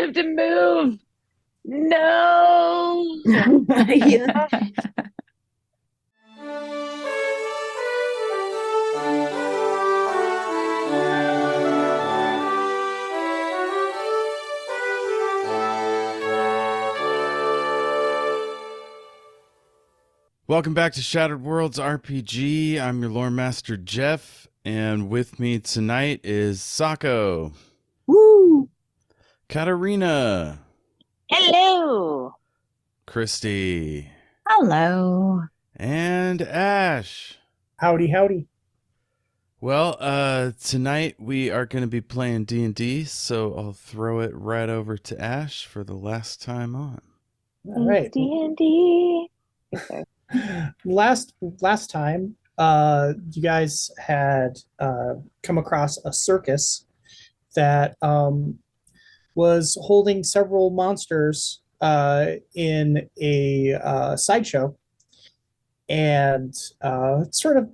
have to move. No. Yeah. Welcome back to Shattered Worlds RPG. I'm your lore master, Jeff, and with me tonight is Sako, Woo! Katarina, Hello. Kristy, Hello. and Ash. Howdy, howdy. Well, tonight we are going to be playing D&D, so I'll throw it right over to Ash for the last time on. All right. D&D. Last time, you guys had come across a circus that was holding several monsters in a sideshow, and sort of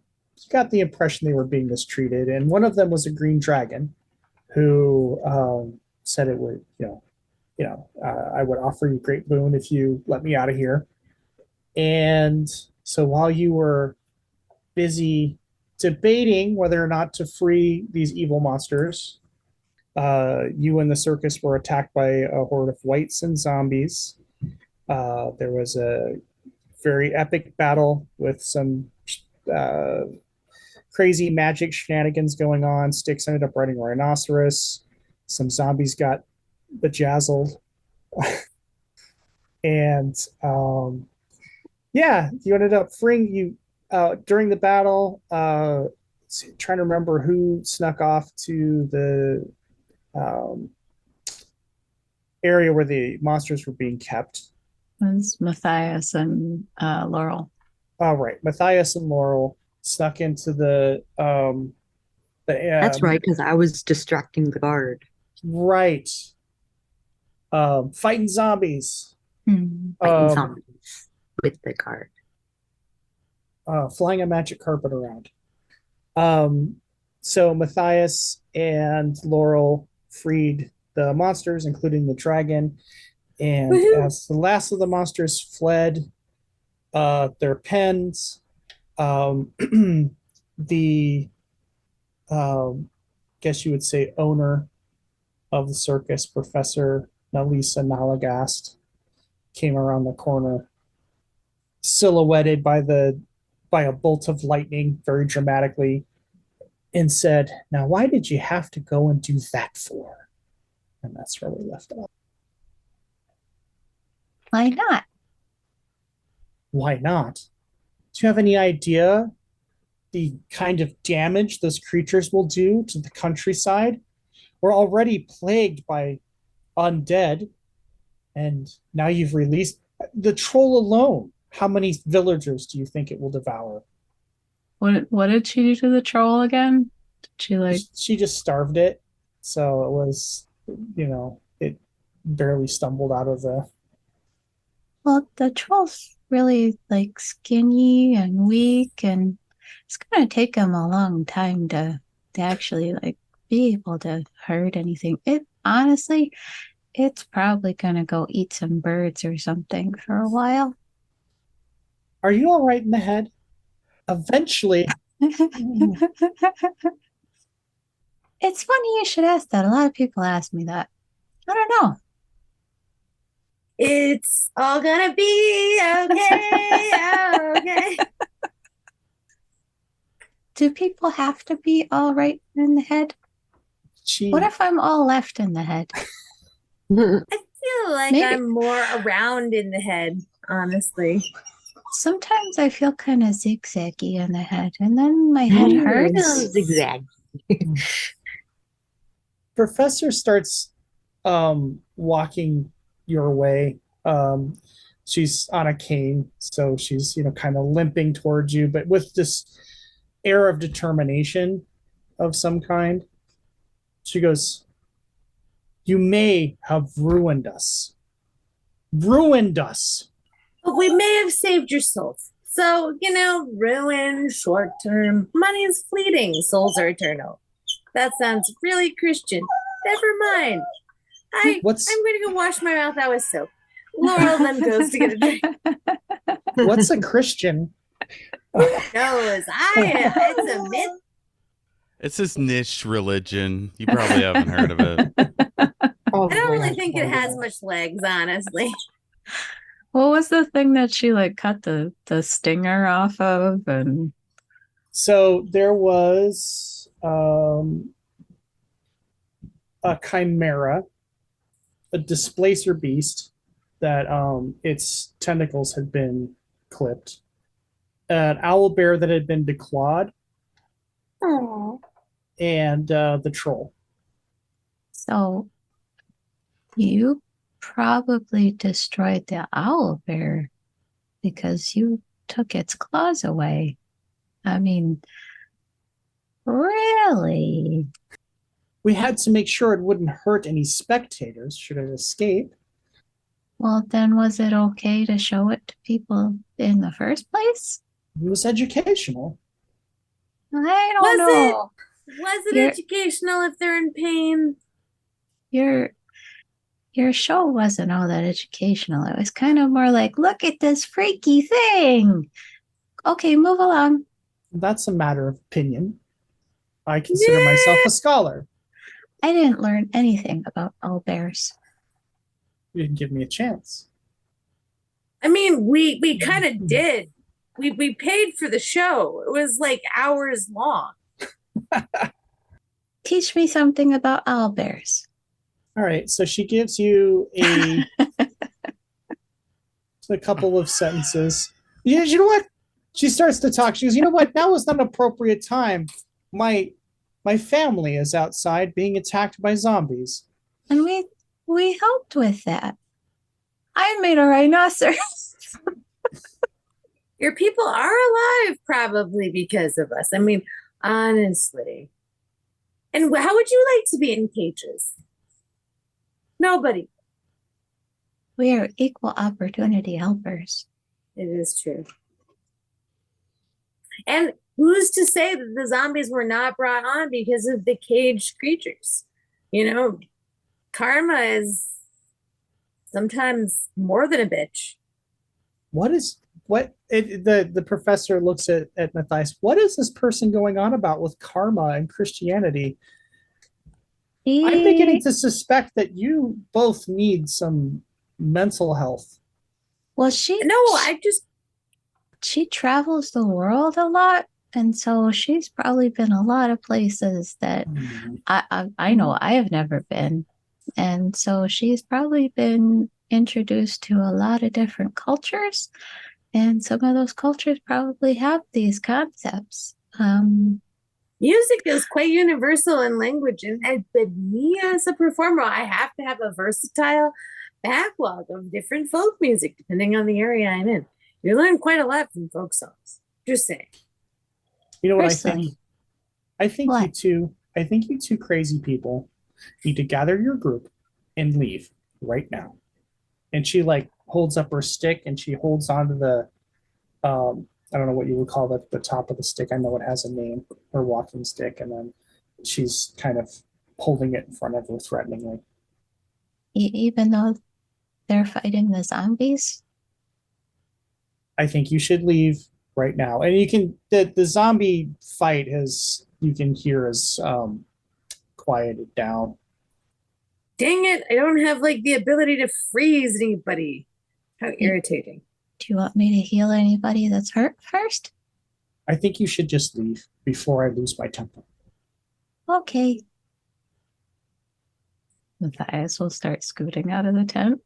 got the impression they were being mistreated. And one of them was a green dragon, who said it would, I would offer you great boon if you let me out of here. And so while you were busy debating whether or not to free these evil monsters, you and the circus were attacked by a horde of wights and zombies. There was a very epic battle with some crazy magic shenanigans going on. Styx ended up riding a rhinoceros. Some zombies got bejazzled. And you ended up freeing you during the battle. Trying to remember who snuck off to the area where the monsters were being kept. It was Matthias and Laurel. All right, Matthias and Laurel snuck into the. That's right, because I was distracting the guard. Right. Fighting zombies. Fighting zombies with the guard. Flying a magic carpet around. So Matthias and Laurel freed the monsters, including the dragon. And as the last of the monsters fled their pens, the guess you would say owner of the circus, Professor Nalisa Nalagast, came around the corner, silhouetted by a bolt of lightning very dramatically, and said, "Now, why did you have to go and do that for?" And that's where we left off. Why not? Why not? Do you have any idea the kind of damage those creatures will do to the countryside? We're already plagued by undead, and now you've released the troll alone. How many villagers do you think it will devour? What did she do to the troll again? Did She just starved it, so it was, it barely stumbled out of the. Well, the troll's really skinny and weak, and it's gonna take him a long time to actually be able to hurt anything. Honestly, it's probably gonna go eat some birds or something for a while. Are you all right in the head? Eventually. It's funny you should ask that. A lot of people ask me that. I don't know. It's all gonna be okay. Okay. Do people have to be all right in the head? What if I'm all left in the head? I feel like maybe I'm more around in the head, honestly. Sometimes I feel kind of zigzaggy in the head, and then my head hurts. Zigzag. Professor starts walking your way. She's on a cane, so she's kind of limping towards you, but with this air of determination of some kind. She goes, "You may have ruined us. Ruined us. But we may have saved your souls. So, ruin, short term. Money is fleeting. Souls are eternal. That sounds really Christian. Never mind. I'm What's going to go wash my mouth out with soap. Laurel then goes to get a drink. what's a Christian? Knows it's a myth. It's this niche religion. You probably haven't heard of it. I don't really think it has much legs, honestly. What was the thing that she like cut the stinger off of? And So there was a chimera, a displacer beast that its tentacles had been clipped, an owl bear that had been declawed, and the troll. so you probably destroyed the owl bear because you took its claws away. I mean, really? We had to make sure it wouldn't hurt any spectators should it escape. Well, then was it okay to show it to people in the first place? It was educational. I don't know. Was it You're- educational if they're in pain? Your show wasn't all that educational. It was kind of more like, look at this freaky thing. Okay, move along. That's a matter of opinion. I consider myself a scholar. I didn't learn anything about owl bears. You didn't give me a chance. I mean, we kind of did. We paid for the show. It was like hours long. Teach me something about owl bears. All right, so she gives you a couple of sentences. You know what? She starts to talk. She goes, you know what? Now is not an appropriate time. My family is outside being attacked by zombies. And we helped with that. I made a rhinoceros. Your people are alive probably because of us. I mean, honestly. And how would you like to be in cages? Nobody. We are equal opportunity helpers. It is true. And who's to say that the zombies were not brought on because of the caged creatures? You know, karma is sometimes more than a bitch. The professor looks at Matthias. What is this person going on about with karma and Christianity? I'm beginning to suspect that you both need some mental health. Well, she travels the world a lot, and so she's probably been a lot of places that I know I have never been. And so she's probably been introduced to a lot of different cultures, and some of those cultures probably have these concepts. Music is quite universal in language, but me as a performer, I have to have a versatile backlog of different folk music depending on the area I'm in. You learn quite a lot from folk songs. Just saying. You know what Personally. I think What? you two crazy people need to gather your group and leave right now. And she like holds up her stick and she holds onto the I don't know what you would call the top of the stick. I know it has a name, her walking stick, and then she's kind of holding it in front of her threateningly. Even though they're fighting the zombies? I think you should leave right now. And you can the zombie fight you can hear is quieted down. Dang it, I don't have like the ability to freeze anybody. How irritating. Do you want me to heal anybody that's hurt first? I think you should just leave before I lose my temper. Okay. Matthias will start scooting out of the tent.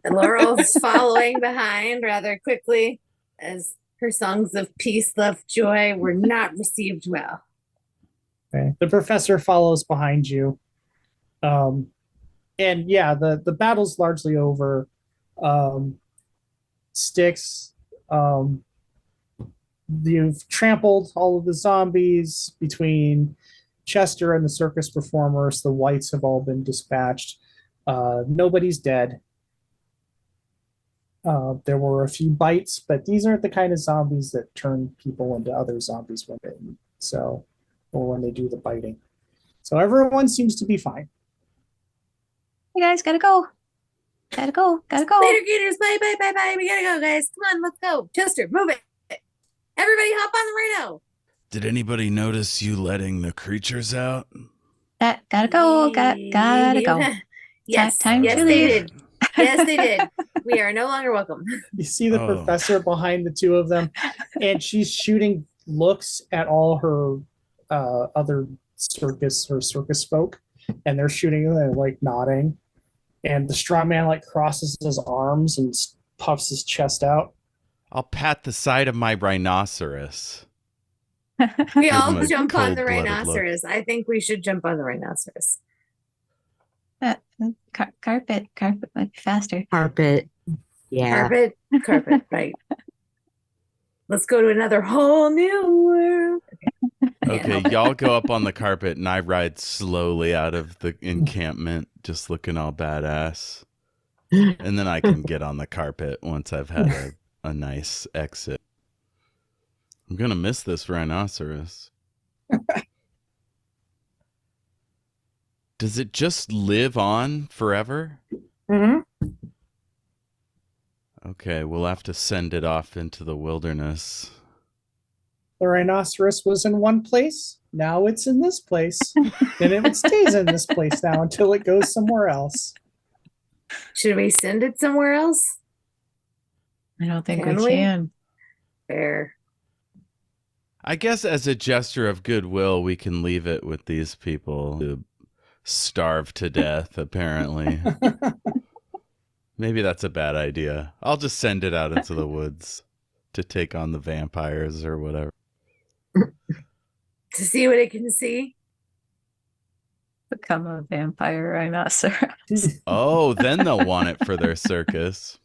And Laurel's following behind rather quickly as her songs of peace, love, joy were not received well. Okay. The professor follows behind you. And yeah, the battle's largely over. Sticks. You've trampled all of the zombies between Chester and the circus performers. The whites have all been dispatched. Nobody's dead. There were a few bites, but these aren't the kind of zombies that turn people into other zombies when they eat. Or when they do the biting. So everyone seems to be fine. You guys gotta go. Gotta go. Gotta go. Later, Gators. Bye, bye, bye, bye. We gotta go, guys. Come on, let's go. Chester, move it. Everybody hop on the rhino. Did anybody notice you letting the creatures out? Gotta go. Gotta go. Yes, Time yes, to they leave. did. Yes, they did. We are no longer welcome. You see the Oh. professor behind the two of them, and she's shooting looks at all her other circus folk, and they're shooting and like nodding. And the strong man like crosses his arms and puffs his chest out. I'll pat the side of my rhinoceros. We Give all him a jump on the cold-blooded rhinoceros. I think we should jump on the rhinoceros. Carpet might be faster. Carpet. Yeah. Carpet, right. Let's go to another whole new world. Okay, y'all go up on the carpet and I ride slowly out of the encampment, just looking all badass. And then I can get on the carpet once I've had a nice exit. I'm going to miss this rhinoceros. Does it just live on forever? Mm-hmm. Okay, we'll have to send it off into the wilderness. The rhinoceros was in one place. Now it's in this place. And it stays in this place now until it goes somewhere else. Should we send it somewhere else? I don't think Can we we? can. Fair. I guess as a gesture of goodwill, we can leave it with these people to starve to death, apparently. Maybe that's a bad idea. I'll just send it out into the woods to take on the vampires or whatever. To see what it can see. Become a vampire rhinoceros. Oh, then they'll want it for their circus.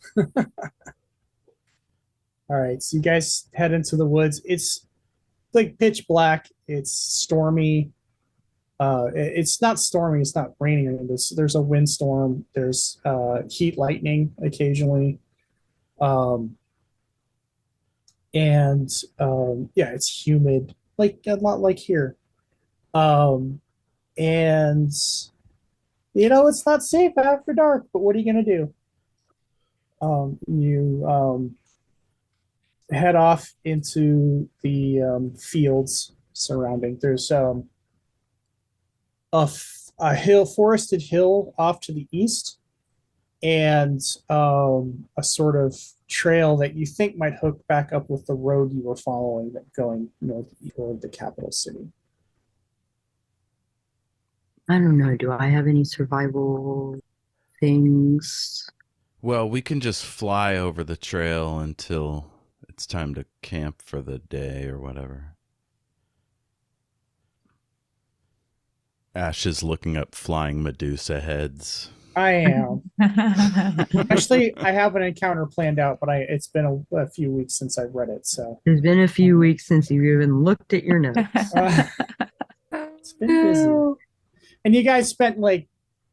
All right, so you guys head into the woods. It's like pitch black. It's stormy. It's not stormy. It's not raining. There's a windstorm. There's heat lightning occasionally. Yeah, it's humid, like a lot like here. And it's not safe after dark, but what are you gonna do? You head off into the fields surrounding. There's a forested hill off to the east, and a sort of trail that you think might hook back up with the road you were following that going north toward the capital city. I don't know. Do I have any survival things? Well, we can just fly over the trail until it's time to camp for the day or whatever. Ash is looking up flying Medusa heads. I am. Actually, I have an encounter planned out, but it's been a few weeks since I've read it, so. It's been a few weeks since you even looked at your notes. It's been busy. And you guys spent like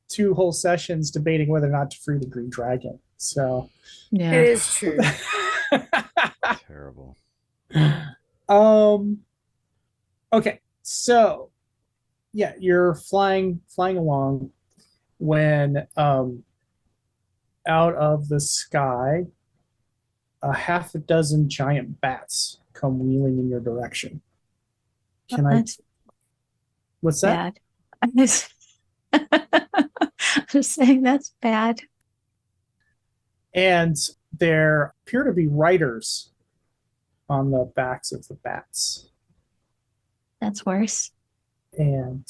2 whole sessions debating whether or not to free the green dragon. So Yeah. It is true. Terrible. Okay. So yeah, you're flying along when out of the sky a half a dozen giant bats come wheeling in your direction. That's What's that? bad. I'm just saying that's bad. And there appear to be riders on the backs of the bats. That's worse. And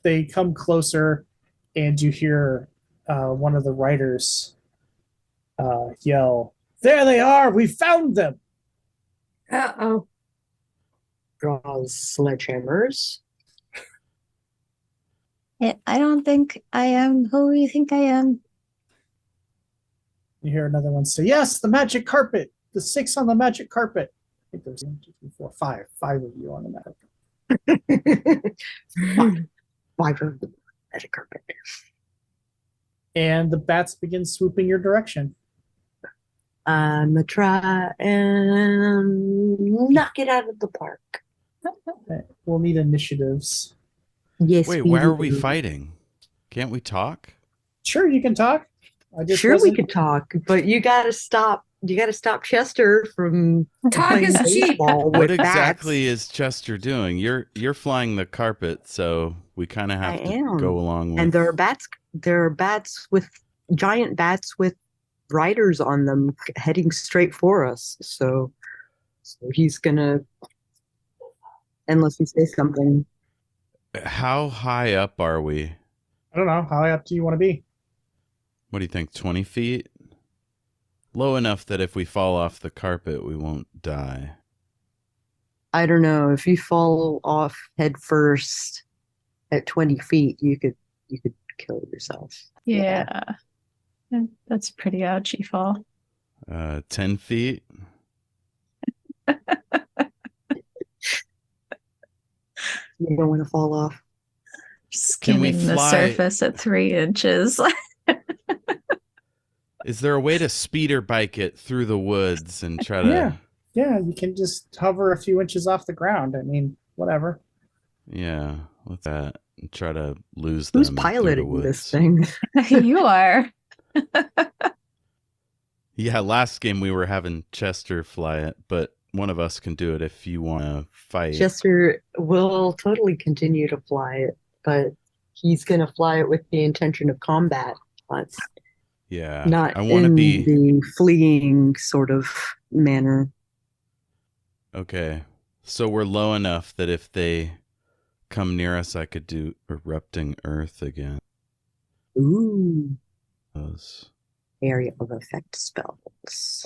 they come closer, and you hear one of the riders yell, "There they are! We found them!" Uh-oh. Draw sledgehammers. I don't think I am who you think I am. You hear another one say, "Yes, the magic carpet! The 6 on the magic carpet!" I think there's 1, 2, 3, 4, 5. 5 of you on the magic carpet. Five of the magic carpet. And the bats begin swooping your direction. I'm gonna try and knock it out of the park. Okay. We'll need initiatives. Yes. Wait, we why are we do. fighting? Can't we talk? Sure, you can talk. I just Sure, we wasn't. could talk, but you gotta stop. You gotta stop Chester from Talk playing is cheap. baseball What with exactly bats. is Chester doing? You're flying the carpet, so we kind of I have to am. go along with. And there are bats. There are bats with giant bats with riders on them heading straight for us. So he's gonna, unless he says something. How high up are we? I don't know. How high up do you want to be? What do you think? 20 feet? Low enough that if we fall off the carpet, we won't die. I don't know. If you fall off head first at 20 feet, you could kill yourself. Yeah. That's a pretty ouchy fall. 10 feet? You don't want to fall off. Can we Skimming the fly- surface at 3 inches. Is there a way to speeder bike it through the woods and try to... Yeah. Yeah, you can just hover a few inches off the ground. I mean, whatever. Yeah, let's and try to lose them Who's through the piloting woods. this thing? You are. Yeah, last game we were having Chester fly it, but one of us can do it if you want to fight. Chester will totally continue to fly it, but he's going to fly it with the intention of combat. That's Yeah, not I want to in be... the fleeing sort of manner. Okay, so we're low enough that if they come near us, I could do Erupting Earth again. Ooh, Those. area of effect spells.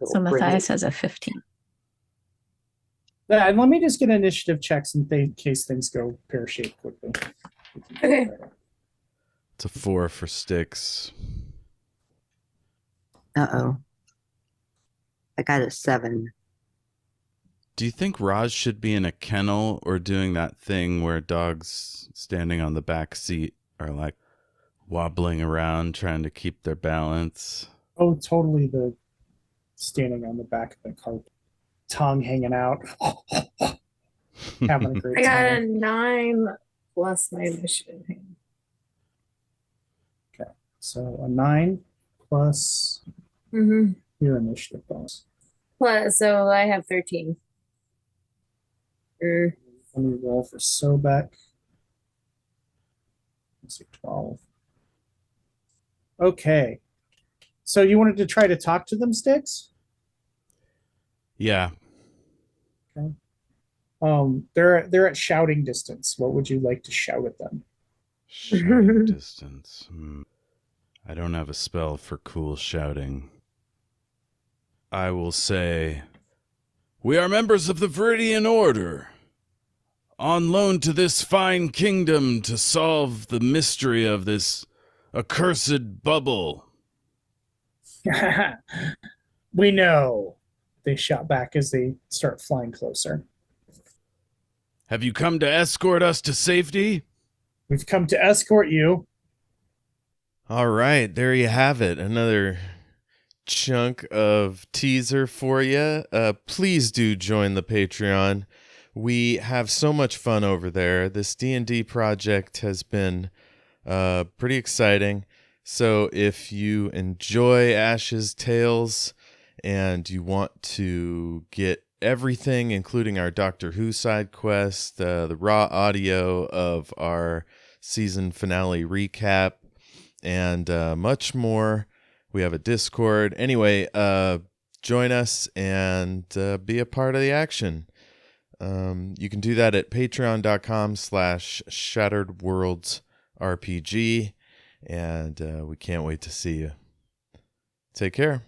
So Matthias has a 15. And let me just get initiative checks in case things go pear-shaped quickly. Okay. It's a 4 for Sticks. Uh-oh. I got a 7. Do you think Raj should be in a kennel or doing that thing where dogs standing on the back seat are like wobbling around trying to keep their balance? Oh, totally the standing on the back of the carpet, tongue hanging out, having a great I got a time. 9 plus my initiative. So a 9 plus Mm-hmm. your initiative bonus. Plus, so I have 13. Let me roll for Sobek. Let's see, 12. Okay. So you wanted to try to talk to them, Sticks? Yeah. They're at shouting distance. What would you like to shout at them? Shouting distance. I don't have a spell for cool shouting. I will say, we are members of the Viridian Order, on loan to this fine kingdom to solve the mystery of this accursed bubble. We know, they shout back as they start flying closer. Have you come to escort us to safety? We've come to escort you. All right, there you have it. Another chunk of teaser for you. Please do join the Patreon. We have so much fun over there. This D&D project has been pretty exciting. So if you enjoy Ash's Tales and you want to get everything, including our Doctor Who side quest, the raw audio of our season finale recap, and much more, we have a Discord. Anyway, join us and be a part of the action. You can do that at patreon.com/shatteredworldsrpg, and we can't wait to see you. Take care.